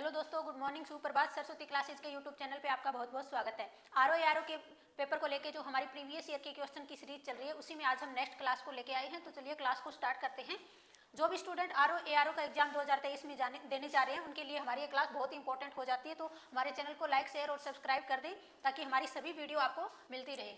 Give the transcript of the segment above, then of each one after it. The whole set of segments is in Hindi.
हेलो दोस्तों, गुड मॉर्निंग, सुप्रभात। सरस्वती क्लासेस के यूट्यूब चैनल पे आपका बहुत बहुत स्वागत है। आरओ के पेपर को लेके जो हमारी प्रीवियस ईयर के क्वेश्चन की सीरीज चल रही है, उसी में आज हम नेक्स्ट क्लास को लेके आए हैं। तो चलिए क्लास को स्टार्ट करते हैं। जो भी स्टूडेंट आरओ का एग्जाम 2023 में देने जा रहे हैं, उनके लिए हमारी ये क्लास बहुत इंपॉर्टेंट हो जाती है। तो हमारे चैनल को लाइक, शेयर और सब्सक्राइब कर दें ताकि हमारी सभी वीडियो आपको मिलती रहे।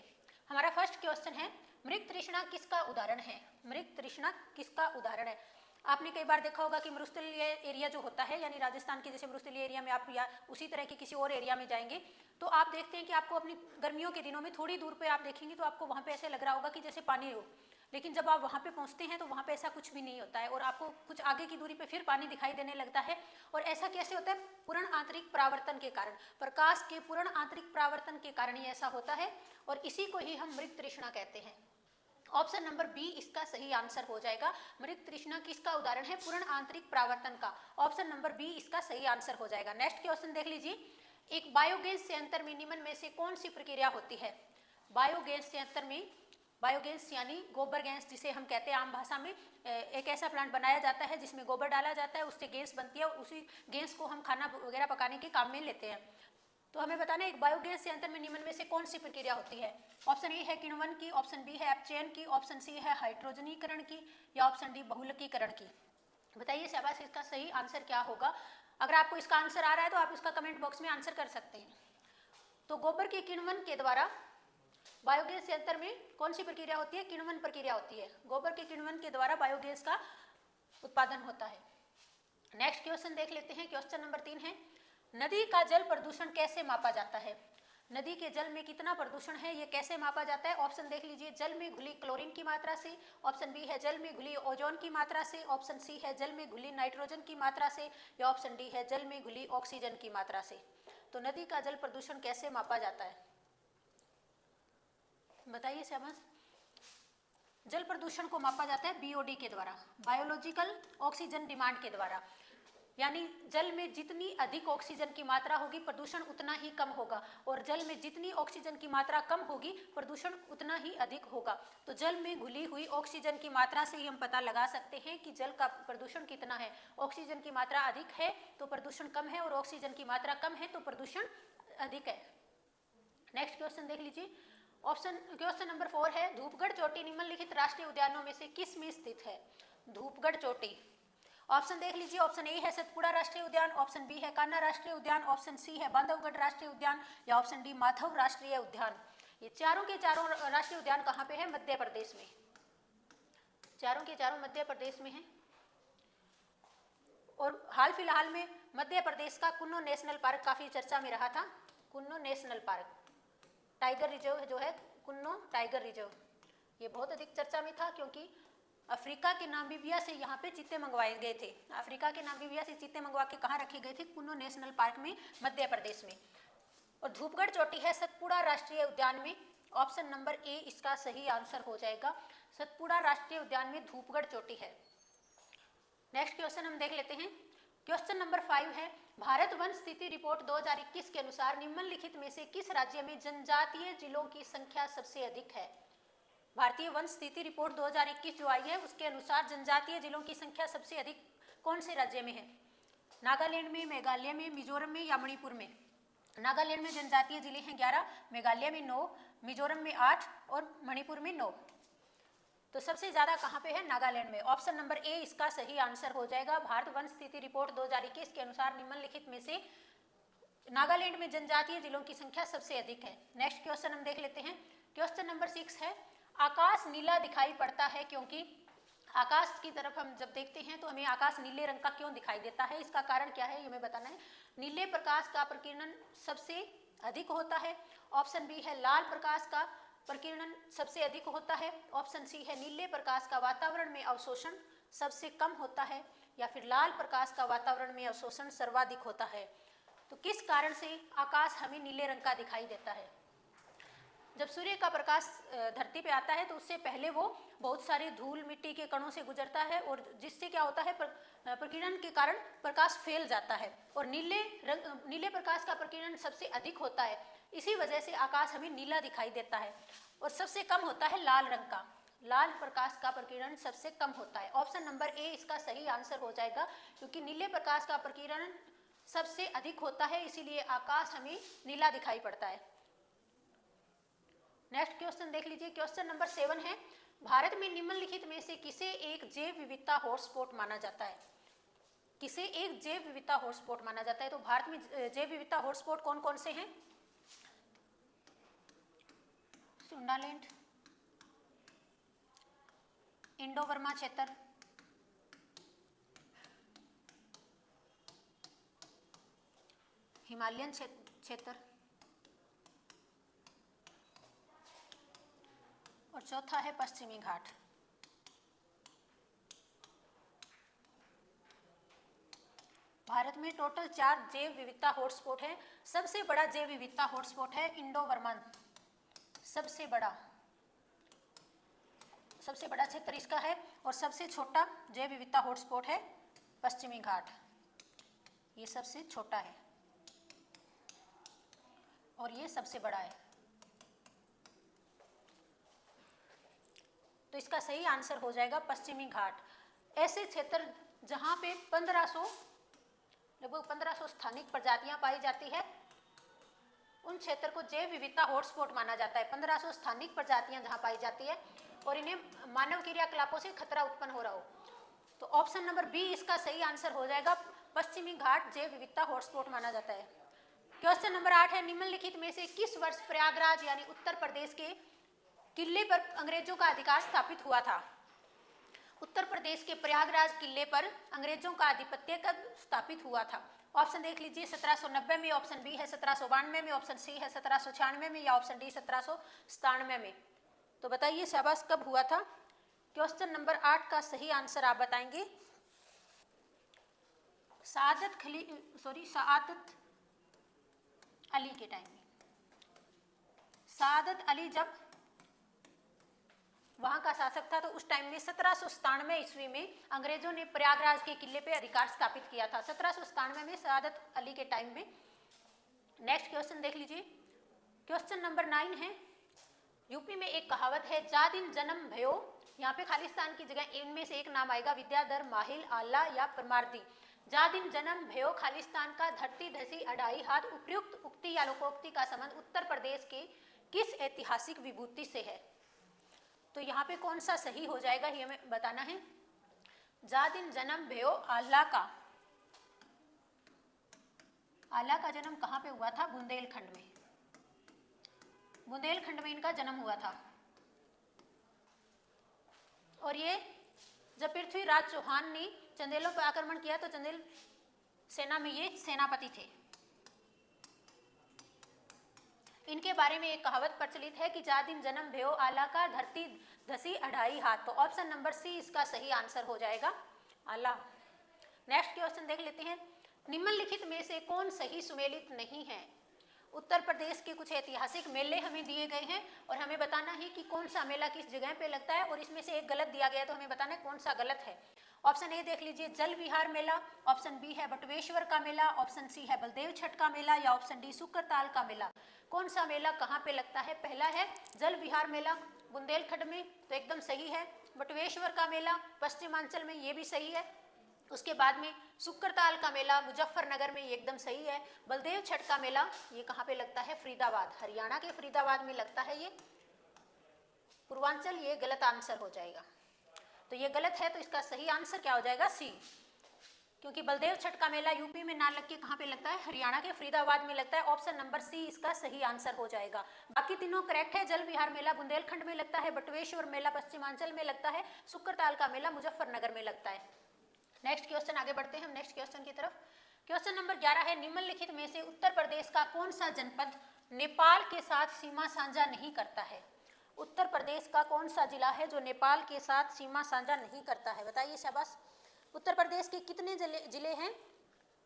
हमारा फर्स्ट क्वेश्चन है, मृग तृष्णा किसका उदाहरण है? मृग तृष्णा किसका उदाहरण है? आपने कई बार देखा होगा कि मरुस्थलीय एरिया जो होता है, यानी राजस्थान के जैसे मरुस्थलीय एरिया में आप या उसी तरह के किसी और एरिया में जाएंगे तो आप देखते हैं कि आपको अपनी गर्मियों के दिनों में थोड़ी दूर पे आप देखेंगे तो आपको वहाँ पे ऐसे लग रहा होगा कि जैसे पानी हो, लेकिन जब आप वहाँ पे पहुँचते हैं तो वहाँ पे ऐसा कुछ भी नहीं होता है और आपको कुछ आगे की दूरी पे फिर पानी दिखाई देने लगता है। और ऐसा कैसे होता है? पूर्ण आंतरिक परावर्तन के कारण, प्रकाश के पूर्ण आंतरिक परावर्तन के कारण ही ऐसा होता है और इसी को ही हम मृग तृष्णा कहते हैं। ऑप्शन नंबर बी इसका सही आंसर हो जाएगा। मृग तृष्णा किसका उदाहरण है? पूर्ण आंतरिक परावर्तन का। ऑप्शन नंबर बी इसका सही आंसर हो जाएगा। नेक्स्ट क्वेश्चन देख लीजिए, एक बायोगैस संयंत्र में निम्न में से कौन सी प्रक्रिया होती है? बायोगैस संयंत्र में, बायोगैस यानी गोबर गैस जिसे हम कहते हैं आम भाषा में, एक ऐसा प्लांट बनाया जाता है जिसमें गोबर डाला जाता है, उससे गैस बनती है और उसी गैस को हम खाना वगैरह पकाने के काम में लेते हैं। तो हमें बताना है एक बायोगैस संयंत्र में निम्न में से कौन सी प्रक्रिया होती है? ऑप्शन ए है किण्वन की, ऑप्शन बी है अपचयन की, ऑप्शन सी है हाइड्रोजनीकरण की या ऑप्शन डी बहुलकीकरण की। बताइए शाबाश, इसका सही आंसर क्या होगा? अगर आपको इसका आंसर आ रहा है तो आप इसका कमेंट बॉक्स में आंसर कर सकते हैं। तो गोबर के किण्वन के द्वारा बायोगैस संयंत्र में कौन सी प्रक्रिया होती है? किण्वन प्रक्रिया होती है। गोबर के किण्वन के द्वारा बायोगैस का उत्पादन होता है। नेक्स्ट क्वेश्चन देख लेते हैं। क्वेश्चन नंबर 3 है, नदी का जल प्रदूषण कैसे मापा जाता है? नदी के जल में कितना प्रदूषण है, ये कैसे मापा जाता है? ऑप्शन देख लीजिए, जल में घुली क्लोरीन की मात्रा से, ऑप्शन बी है जल में घुली ओजोन की मात्रा से, ऑप्शन सी है जल में घुली नाइट्रोजन की मात्रा से या ऑप्शन डी है जल में घुली ऑक्सीजन की मात्रा से। तो नदी का जल प्रदूषण कैसे मापा जाता है? बताइए शाबाश। जल प्रदूषण को मापा जाता है बीओडी के द्वारा, बायोलॉजिकल ऑक्सीजन डिमांड के द्वारा। यानी जल में जितनी अधिक ऑक्सीजन की मात्रा होगी प्रदूषण उतना ही कम होगा, और जल में जितनी ऑक्सीजन की मात्रा कम होगी प्रदूषण उतना ही अधिक होगा। तो जल में घुली हुई ऑक्सीजन की मात्रा से ही हम पता लगा सकते हैं कि जल का प्रदूषण कितना है। ऑक्सीजन की मात्रा अधिक है तो प्रदूषण कम है और ऑक्सीजन की मात्रा कम है तो प्रदूषण अधिक है। नेक्स्ट क्वेश्चन देख लीजिए। क्वेश्चन नंबर 4 है, धूपगढ़ चोटी निम्नलिखित राष्ट्रीय उद्यानों में से किस में स्थित है? धूपगढ़ चोटी। ऑप्शन देख लीजिए, ऑप्शन ए है सतपुड़ा राष्ट्रीय उद्यान, ऑप्शन बी है कान्हा राष्ट्रीय उद्यान, ऑप्शन सी है बांधवगढ़ राष्ट्रीय उद्यान या ऑप्शन डी माधव राष्ट्रीय उद्यान। ये चारों के चारों राष्ट्रीय उद्यान कहाँ पे है? मध्य प्रदेश में। चारों के चारों मध्य प्रदेश में है। और हाल फिलहाल में मध्य प्रदेश का कुन्नो नेशनल पार्क काफी चर्चा में रहा था। Kunno national park, tiger reserve जो है, कुन्नो टाइगर रिजर्व, ये बहुत अधिक चर्चा में था क्योंकि अफ्रीका के नामीबिया से यहाँ पे चीते मंगवाए गए थे। अफ्रीका के नामीबिया से चीते मंगवा के कहाँ रखे गए थे? कुन्नो नेशनल पार्क में, मध्य प्रदेश में। और धूपगढ़ चोटी है सतपुड़ा राष्ट्रीय उद्यान में। ऑप्शन नंबर ए इसका सही आंसर हो जाएगा। सतपुड़ा राष्ट्रीय उद्यान में धूपगढ़ चोटी है। नेक्स्ट क्वेश्चन हम देख लेते हैं। क्वेश्चन नंबर 5 है, भारत वन स्थिति रिपोर्ट 2021 के अनुसार निम्नलिखित में से किस राज्य में जनजातीय जिलों की संख्या सबसे अधिक है? भारतीय वन स्थिति रिपोर्ट 2021 जो आई है उसके अनुसार जनजातीय जिलों की संख्या सबसे अधिक कौन से राज्य में है? नागालैंड में, मेघालय में, मिजोरम में या मणिपुर में? नागालैंड में जनजातीय जिले हैं 11, मेघालय में 9, मिजोरम में 8 और मणिपुर में 9। तो सबसे ज्यादा कहाँ पे है? नागालैंड में। ऑप्शन नंबर ए इसका सही आंसर हो जाएगा। भारत वन स्थिति रिपोर्ट 2021 के अनुसार निम्नलिखित में से नागालैंड में जनजातीय जिलों की संख्या सबसे अधिक है। नेक्स्ट क्वेश्चन हम देख लेते हैं। क्वेश्चन नंबर 6 है, आकाश नीला दिखाई पड़ता है क्योंकि आकाश की तरफ हम जब देखते हैं तो हमें आकाश नीले रंग का क्यों दिखाई देता है? इसका कारण क्या है ये हमें बताना है। नीले प्रकाश का प्रकीर्णन सबसे अधिक होता है। ऑप्शन बी है लाल प्रकाश का प्रकीर्णन सबसे अधिक होता है। ऑप्शन सी है नीले प्रकाश का वातावरण में अवशोषण सबसे कम होता है या फिर लाल प्रकाश का वातावरण में अवशोषण सर्वाधिक होता है। तो किस कारण से आकाश हमें नीले रंग का दिखाई देता है? जब सूर्य का प्रकाश धरती पे आता है तो उससे पहले वो बहुत सारे धूल मिट्टी के कणों से गुजरता है और जिससे क्या होता है, प्रकीर्णन के कारण प्रकाश फैल जाता है और नीले प्रकाश का प्रकीर्णन सबसे अधिक होता है। इसी वजह से आकाश हमें नीला दिखाई देता है और सबसे कम होता है लाल रंग का। लाल प्रकाश का प्रकीर्णन सबसे कम होता है। ऑप्शन नंबर ए इसका सही आंसर हो जाएगा क्योंकि नीले प्रकाश का प्रकीर्णन सबसे अधिक होता है, इसीलिए आकाश हमें नीला दिखाई पड़ता है। नेक्स्ट क्वेश्चन देख लीजिए, क्वेश्चन नंबर 7 है, भारत में निम्नलिखित में से किसे एक जैव विविधता हॉटस्पॉट माना जाता है? किसे एक जैव विविधता हॉटस्पॉट माना जाता है? तो भारत में जैव विविधता हॉटस्पॉट कौन कौन से हैं? सुंडालैंड, इंडो बर्मा क्षेत्र, हिमालयन क्षेत्र और चौथा है पश्चिमी घाट। भारत में टोटल 4 जैव विविधता हॉटस्पॉट है। सबसे बड़ा जैव विविधता हॉटस्पॉट है इंडो बर्मा, सबसे बड़ा क्षेत्र इसका है, और सबसे छोटा जैव विविधता हॉटस्पॉट है पश्चिमी घाट, ये सबसे छोटा है और ये सबसे बड़ा है। तो इसका सही आंसर हो जाएगा पश्चिमी घाट। ऐसे क्षेत्र जहां पे लगभग 1500 स्थानिक प्रजातियां पाई जाती है, उन क्षेत्र को जैव विविधता हॉटस्पॉट माना जाता है। 1500 स्थानिक प्रजातियां जहां पाई जाती है और इन्हें मानव क्रियाकलापों से खतरा उत्पन्न हो रहा हो। तो ऑप्शन नंबर बी इसका सही आंसर हो जाएगा, पश्चिमी घाट जैव विविधता हॉटस्पॉट माना जाता है। क्वेश्चन नंबर 8 है, निम्नलिखित में से किस वर्ष प्रयागराज यानी उत्तर प्रदेश के किले पर अंग्रेजों का अधिकार स्थापित हुआ था? उत्तर प्रदेश के प्रयागराज किले पर अंग्रेजों का आधिपत्य कब स्थापित हुआ था? ऑप्शन देख लीजिए, 1790 में, ऑप्शन बी है 1792 में, ऑप्शन सी है 1796 में या ऑप्शन डी 1797 में। तो बताइए शाबाश, कब हुआ था? क्वेश्चन नंबर 8 का सही आंसर आप बताएंगे सआदत अली के टाइम में। सआदत अली जब वहां का शासक था तो उस टाइम में 1797 ईस्वी में अंग्रेजों ने प्रयागराज के किले पे अधिकार स्थापित किया था, 1797 में सआदत अली के टाइम में। नेक्स्ट क्वेश्चन देख लीजिए, क्वेश्चन नंबर 9 है, यूपी में एक कहावत है, जा दिन जन्म भयो, यहाँ पे खालिस्तान की जगह इनमें से एक नाम आएगा, विद्याधर, माहिल, आला या परमार्दी। जा दिन जन्म भयो खालिस्तान का, धरती धसी अढ़ाई हाथ। उपयुक्त उक्ति या लोकोक्ति का संबंध उत्तर प्रदेश के किस ऐतिहासिक विभूति से है? तो यहाँ पे कौन सा सही हो जाएगा ये हमें बताना है। जा दिन जन्म भयो, आला का जन्म कहाँ पे हुआ था? बुंदेलखंड में। बुंदेलखंड में इनका जन्म हुआ था। और ये जब पृथ्वीराज चौहान ने चंदेलों पर आक्रमण किया तो चंदेल सेना में ये सेनापति थे। इनके बारे में एक कहावत प्रचलित है कि जा दिन जन्म भयो, आला का धरती धसी अढ़ाई हाथ। तो ऑप्शन नंबर सी इसका सही आंसर हो जाएगा, आला। नेक्स्ट क्वेश्चन देख लेते हैं, निम्नलिखित में से कौन सही सुमेलित नहीं है? उत्तर प्रदेश के कुछ ऐतिहासिक मेले हमें दिए गए हैं और हमें बताना है कि कौन सा मेला किस जगह पे लगता है, और इसमें से एक गलत दिया गया है तो हमें बताना है कौन सा गलत है। ऑप्शन ए देख लीजिए, जल विहार मेला, ऑप्शन बी है बटुकेश्वर का मेला, ऑप्शन सी है बलदेव छठ का मेला या ऑप्शन डी शुक्रताल का मेला। कौन सा मेला कहाँ पे लगता है? पहला है जल विहार मेला बुंदेलखंड में, तो एकदम सही है। बटुकेश्वर का मेला पश्चिमांचल में, ये भी सही है। उसके बाद में शुक्रताल का मेला मुजफ्फरनगर में, ये एकदम सही है। बलदेव छठ का मेला ये कहाँ पे लगता है? फरीदाबाद, हरियाणा के फरीदाबाद में लगता है ये। पूर्वांचल, ये गलत आंसर हो जाएगा। तो ये गलत है, तो इसका सही आंसर क्या हो जाएगा? सी, क्योंकि बलदेव छठ का मेला यूपी में ना लग के कहाँ पे लगता है? हरियाणा के फरीदाबाद में लगता है। ऑप्शन नंबर सी इसका सही आंसर हो जाएगा। बाकी तीनों करेक्ट है। जल विहार मेला बुंदेलखंड में लगता है, बटुकेश्वर मेला पश्चिमांचल में लगता है, शुक्रताल का मेला मुजफ्फरनगर में लगता है। नेक्स्ट क्वेश्चन आगे बढ़ते हैं हम नेक्स्ट क्वेश्चन की तरफ। क्वेश्चन नंबर 11 है, निम्नलिखित में से उत्तर प्रदेश का कौन सा जनपद नेपाल के साथ सीमा साझा नहीं करता है? उत्तर प्रदेश का कौन सा जिला है जो नेपाल के साथ सीमा साझा नहीं करता है? बताइए शाबाश। उत्तर प्रदेश के कितने जिले हैं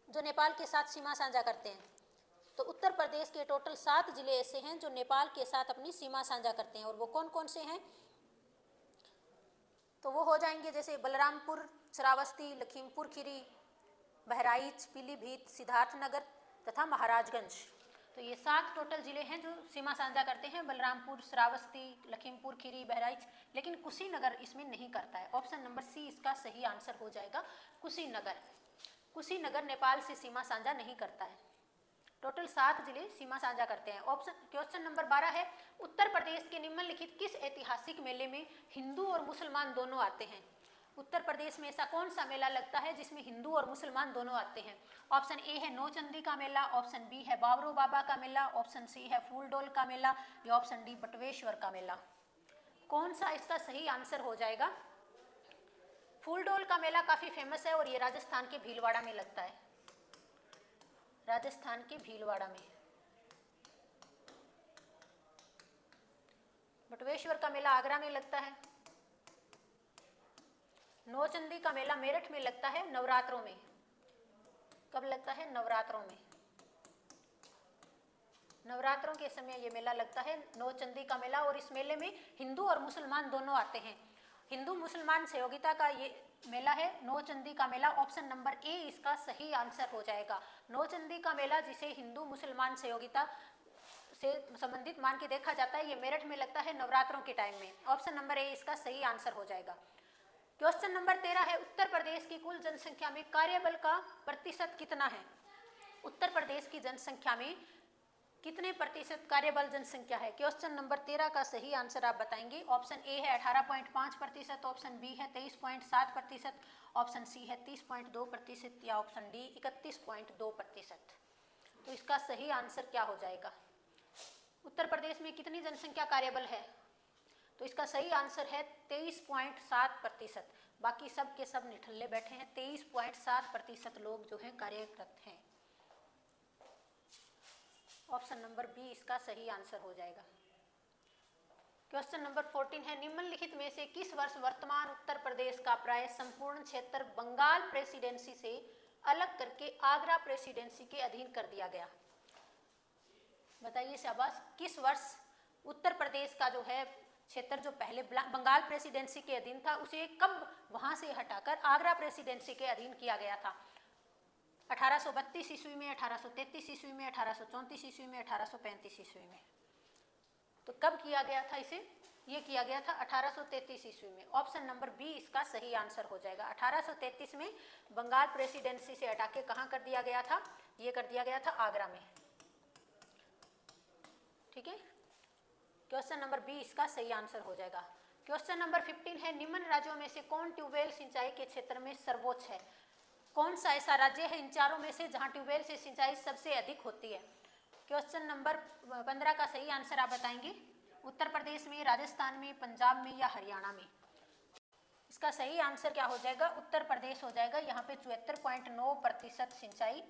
जो नेपाल के साथ सीमा साझा करते हैं? तो उत्तर प्रदेश के टोटल 7 जिले ऐसे हैं जो नेपाल के साथ अपनी सीमा साझा करते हैं, और वो कौन कौन से हैं? तो वो हो जाएंगे जैसे बलरामपुर, श्रावस्ती, लखीमपुर खीरी, बहराइच, पीलीभीत, सिद्धार्थनगर तथा महाराजगंज। तो ये 7 टोटल जिले हैं जो सीमा साझा करते हैं, बलरामपुर, श्रावस्ती, लखीमपुर खीरी, बहराइच, लेकिन कुशीनगर इसमें नहीं करता है। ऑप्शन नंबर सी इसका सही आंसर हो जाएगा, कुशीनगर। कुशीनगर नेपाल से सीमा साझा नहीं करता है। टोटल 7 जिले सीमा साझा करते हैं। क्वेश्चन नंबर 12 है, उत्तर प्रदेश के निम्नलिखित किस ऐतिहासिक मेले में हिंदू और मुसलमान दोनों आते हैं? उत्तर प्रदेश में ऐसा कौन सा मेला लगता है जिसमें हिंदू और मुसलमान दोनों आते हैं? ऑप्शन ए है नौचंदी का मेला, ऑप्शन बी है बाबरो बाबा का मेला, ऑप्शन सी है फूलडोल का मेला या ऑप्शन डी बटवेश्वर का मेला। कौन सा इसका सही आंसर हो जाएगा? फूलडोल का मेला काफी फेमस है और ये राजस्थान के भीलवाड़ा में लगता है, राजस्थान के भीलवाड़ा में। बटवेश्वर का मेला आगरा में लगता है। नौचंदी का मेला मेरठ में लगता है नवरात्रों में। कब लगता है? नवरात्रों में। नवरात्रों के समय ये मेला लगता है, नौचंदी का मेला, और इस मेले में हिंदू और मुसलमान दोनों आते हैं। हिंदू मुसलमान सहयोगिता का ये मेला है नौचंदी का मेला। ऑप्शन नंबर ए इसका सही आंसर हो जाएगा। नौचंदी का मेला जिसे हिंदू मुसलमान सहयोगिता से संबंधित मान के देखा जाता है, ये मेरठ में लगता है नवरात्रों के टाइम में। ऑप्शन नंबर ए इसका सही आंसर हो जाएगा। क्वेश्चन नंबर 13 है, उत्तर प्रदेश की कुल जनसंख्या में कार्यबल का प्रतिशत कितना है? उत्तर प्रदेश की जनसंख्या में कितने प्रतिशत कार्यबल जनसंख्या है? क्वेश्चन नंबर 13 का सही आंसर आप बताएंगे। ऑप्शन ए है 18.5%, ऑप्शन बी है 23.7%, ऑप्शन सी है 30.2% या ऑप्शन डी 31.2%। तो इसका सही आंसर क्या हो जाएगा? उत्तर प्रदेश में कितनी जनसंख्या कार्यबल है? तो इसका सही आंसर है 23.7%। बाकी सब के सब निठल्ले बैठे हैं। 23.7% लोग जो हैं कार्यरत हैं। ऑप्शन नंबर बी इसका सही आंसर हो जाएगा। क्वेश्चन नंबर 14 है, निम्नलिखित में से किस वर्ष वर्तमान उत्तर प्रदेश का प्राय संपूर्ण क्षेत्र बंगाल प्रेसिडेंसी से अलग करके आगरा प्रेसिडेंसी के अधीन कर दिया गया? बताइए शाबाश। किस वर्ष उत्तर प्रदेश का जो है क्षेत्र जो पहले बंगाल प्रेसिडेंसी के अधीन था, उसे कब वहां से हटाकर आगरा प्रेसिडेंसी के अधीन किया गया था? 1832 ईस्वी में, 1833 ईस्वी में, 1834 ईस्वी में, 1835 ईस्वी में। तो कब किया गया था इसे? ये किया गया था 1833 ईस्वी में। ऑप्शन नंबर बी इसका सही आंसर हो जाएगा। 1833 में बंगाल प्रेसिडेंसी से हटा के कहाँ कर दिया गया था? ये कर दिया गया था आगरा में। ठीक है, क्वेश्चन नंबर बी इसका सही आंसर हो जाएगा। क्वेश्चन नंबर 15 है, निम्न राज्यों में से कौन ट्यूबवेल सिंचाई के क्षेत्र में सर्वोच्च है? कौन सा ऐसा राज्य है इन चारों में से जहां ट्यूबवेल से सिंचाई सबसे अधिक होती है? क्वेश्चन नंबर 15 का सही आंसर आप बताएंगे। उत्तर प्रदेश में, राजस्थान में, पंजाब में या हरियाणा में? इसका सही आंसर क्या हो जाएगा? उत्तर प्रदेश हो जाएगा। यहाँ पे 74.9% सिंचाई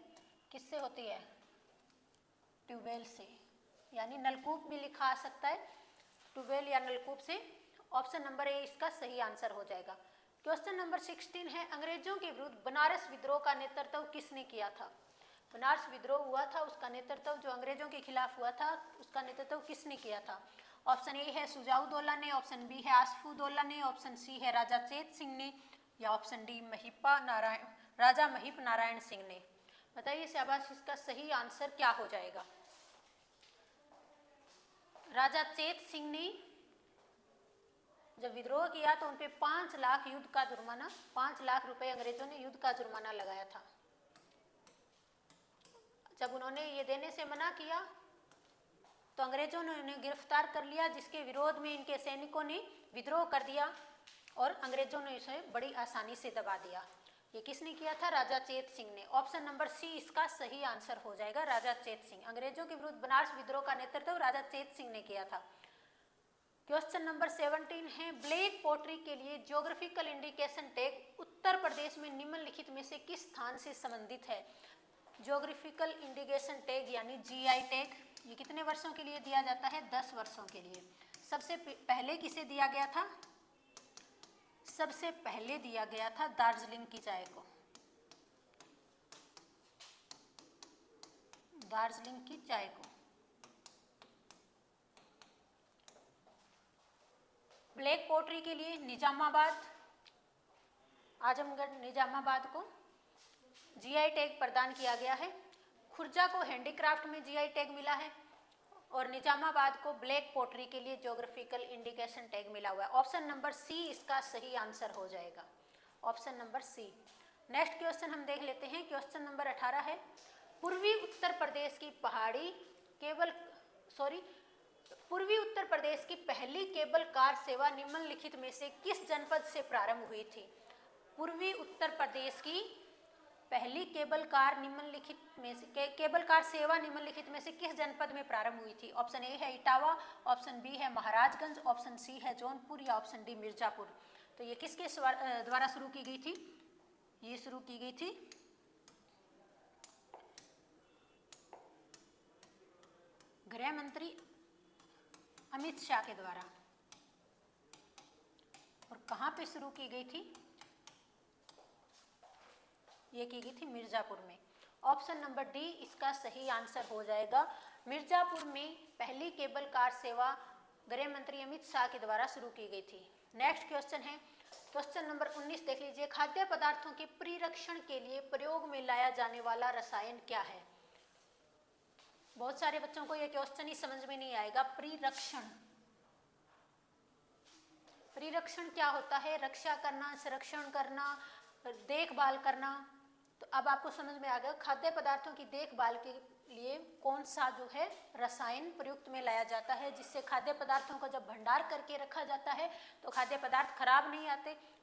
किससे होती है? ट्यूबवेल से, यानी नलकूप भी लिखा आ सकता है, ट्यूबवेल या नलकूप से। ऑप्शन नंबर ए इसका सही आंसर हो जाएगा। क्वेश्चन नंबर 16 है, अंग्रेजों के विरुद्ध बनारस विद्रोह का नेतृत्व किसने किया था? बनारस विद्रोह हुआ था, उसका नेतृत्व जो अंग्रेजों के खिलाफ हुआ था, उसका नेतृत्व किसने किया था? ऑप्शन ए है सुजाउद्दौला ने, ऑप्शन बी है आसफुद्दौला ने, ऑप्शन सी है राजा चेत सिंह ने या ऑप्शन डी राजा महिप नारायण सिंह ने। बताइए शाबाश, इसका सही आंसर क्या हो जाएगा? राजा चेत सिंह ने जब विद्रोह किया तो उनपे 5 लाख युद्ध का जुर्माना, 5 लाख रुपए अंग्रेजों ने युद्ध का जुर्माना लगाया था। जब उन्होंने ये देने से मना किया तो अंग्रेजों ने उन्हें गिरफ्तार कर लिया, जिसके विरोध में इनके सैनिकों ने विद्रोह कर दिया और अंग्रेजों ने इसे बड़ी आसानी से दबा दिया। ये किसने किया था? राजा चेत सिंह ने। ऑप्शन नंबर सी इसका सही आंसर हो जाएगा, राजा चेत सिंह। अंग्रेजों के विरुद्ध बनारस विद्रोह का नेतृत्व राजा चेत सिंह ने किया था। क्वेश्चन नंबर 17 है, ब्लैक पोट्री के लिए geographical indication tag Uttar Pradesh में निम्नलिखित में से किस स्थान से संबंधित है? ज्योग्राफिकल इंडिकेशन टैग यानी जीआई टैग, ये कितने वर्षों के लिए दिया जाता है? 10 वर्षों के लिए। सबसे पहले किसे दिया गया था? सबसे पहले दिया गया था दार्जिलिंग की चाय को, दार्जिलिंग की चाय को। ब्लैक पोट्री के लिए निजामाबाद, आजमगढ़, निजामाबाद को जीआई टैग प्रदान किया गया है। खुर्जा को हैंडीक्राफ्ट में जीआई टैग मिला है और निजामाबाद को ब्लैक पोट्री के लिए ज्योग्राफिकल इंडिकेशन टैग मिला हुआ है। ऑप्शन नंबर सी इसका सही आंसर हो जाएगा। Option number C. Next question हम देख लेते हैं। क्वेश्चन नंबर 18 है, पूर्वी उत्तर प्रदेश की पहली केबल कार सेवा निम्नलिखित में से किस जनपद से प्रारंभ हुई थी? पूर्वी उत्तर प्रदेश की पहली केबल कार सेवा निम्नलिखित में से किस जनपद में प्रारंभ हुई थी? ऑप्शन ए है इटावा, ऑप्शन बी है महाराजगंज, ऑप्शन सी है जौनपुर या ऑप्शन डी मिर्जापुर। तो ये किसके द्वारा शुरू की गई थी? ये शुरू की गई थी गृह मंत्री अमित शाह के द्वारा। और कहाँ पे शुरू की गई थी? ये की गई थी मिर्जापुर में। ऑप्शन नंबर डी इसका सही आंसर हो जाएगा। मिर्जापुर में पहली केबल कार सेवा गृह मंत्री अमित शाह के द्वारा शुरू की गई थी। नेक्स्ट क्वेश्चन है, क्वेश्चन नंबर 19 देख लीजिए। खाद्य पदार्थों के परिरक्षण के लिए प्रयोग में लाया जाने वाला रसायन क्या है? बहुत सारे बच्चों को यह क्वेश्चन ही समझ में नहीं आएगा। परिरक्षण क्या होता है? रक्षा करना, संरक्षण करना, देखभाल करना। तो अब आपको समझ में आ गया खाद्य पदार्थों की देखभाल के लिए कौन सा जो है रसायन प्रयुक्त में लाया जाता है, जिससे खाद्य पदार्थों का जब भंडार करके रखा जाता है तो खाद्य पदार्थ खराब नहीं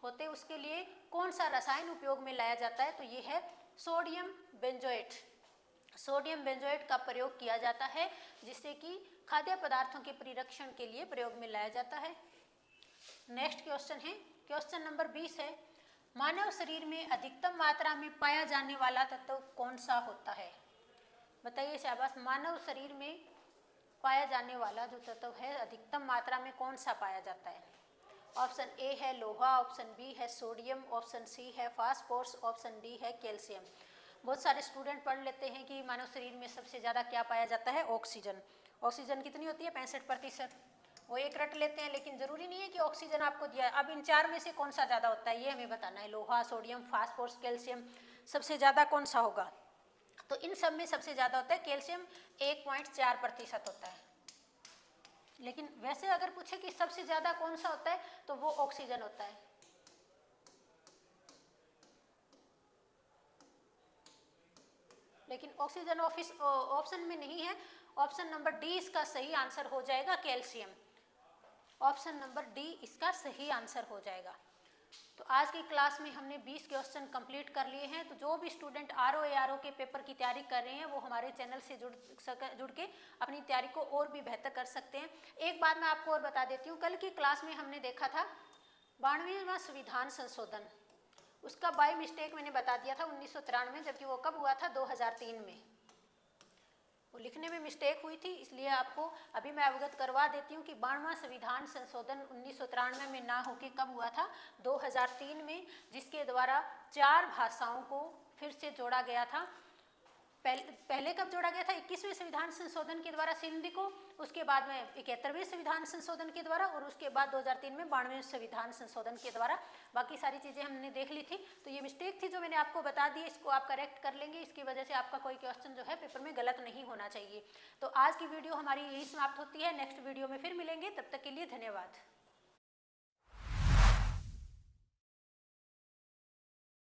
होते। उसके लिए कौन सा रसायन उपयोग में लाया जाता है? तो ये है सोडियम बेंजोएट। सोडियम बेंजोएट का प्रयोग किया जाता है, जिससे कि खाद्य पदार्थों के परिरक्षण के लिए प्रयोग में लाया जाता है। नेक्स्ट क्वेश्चन है, क्वेश्चन नंबर 20 है, मानव शरीर में अधिकतम मात्रा में पाया जाने वाला तत्व कौन सा होता है? बताइए शाबाश। मानव शरीर में पाया जाने वाला जो तत्व है अधिकतम मात्रा में कौन सा पाया जाता है? ऑप्शन ए है लोहा, ऑप्शन बी है सोडियम, ऑप्शन सी है फास्फोरस, ऑप्शन डी है कैल्शियम। बहुत सारे स्टूडेंट पढ़ लेते हैं कि मानव शरीर में सबसे ज़्यादा क्या पाया जाता है? ऑक्सीजन। ऑक्सीजन कितनी होती है? 65%। वो एक रट लेते हैं, लेकिन जरूरी नहीं है कि ऑक्सीजन आपको दिया है। अब इन चार में से कौन सा ज़्यादा होता है ये हमें बताना है। लोहा, सोडियम, फास्फोरस, कैल्शियम, सबसे ज़्यादा कौन सा होगा? तो इन सब में सबसे ज़्यादा होता है कैल्शियम, 1.4% होता है। लेकिन वैसे अगर पूछे कि सबसे ज़्यादा कौन सा होता है तो वो ऑक्सीजन होता है। लेकिन ऑक्सीजन ऑप्शन में नहीं है। ऑप्शन नंबर डी इसका सही आंसर हो जाएगा, कैल्शियम। ऑप्शन नंबर डी इसका सही आंसर हो जाएगा। तो आज की क्लास में हमने 20 क्वेश्चन कंप्लीट कर लिए हैं। तो जो भी स्टूडेंट आरओ एआरओ के पेपर की तैयारी कर रहे हैं वो हमारे चैनल से जुड़ के अपनी तैयारी को और भी बेहतर कर सकते हैं। एक बात मैं आपको और बता देती हूँ, कल की क्लास में हमने देखा था 92वां संविधान संशोधन, उसका बाय मिस्टेक मैंने बता दिया था 1993, जबकि वो कब हुआ था? 2003 में। वो लिखने में मिस्टेक हुई थी, इसलिए आपको अभी मैं अवगत करवा देती हूँ कि 92वां संविधान संशोधन 1993 में ना होके कब हुआ था? 2003 में, जिसके द्वारा 4 भाषाओं को फिर से जोड़ा गया था। पहले कब जोड़ा गया था? 21वें संविधान संशोधन के द्वारा सिंधी को, उसके बाद में 71वें संविधान संशोधन के द्वारा, और उसके बाद 2003 में 92वें संविधान संशोधन के द्वारा। बाकी सारी चीज़ें हमने देख ली थी। तो ये मिस्टेक थी जो मैंने आपको बता दी, इसको आप करेक्ट कर लेंगे। इसकी वजह से आपका कोई क्वेश्चन जो है पेपर में गलत नहीं होना चाहिए। तो आज की वीडियो हमारी यही समाप्त होती है। नेक्स्ट वीडियो में फिर मिलेंगे, तब तक के लिए धन्यवाद।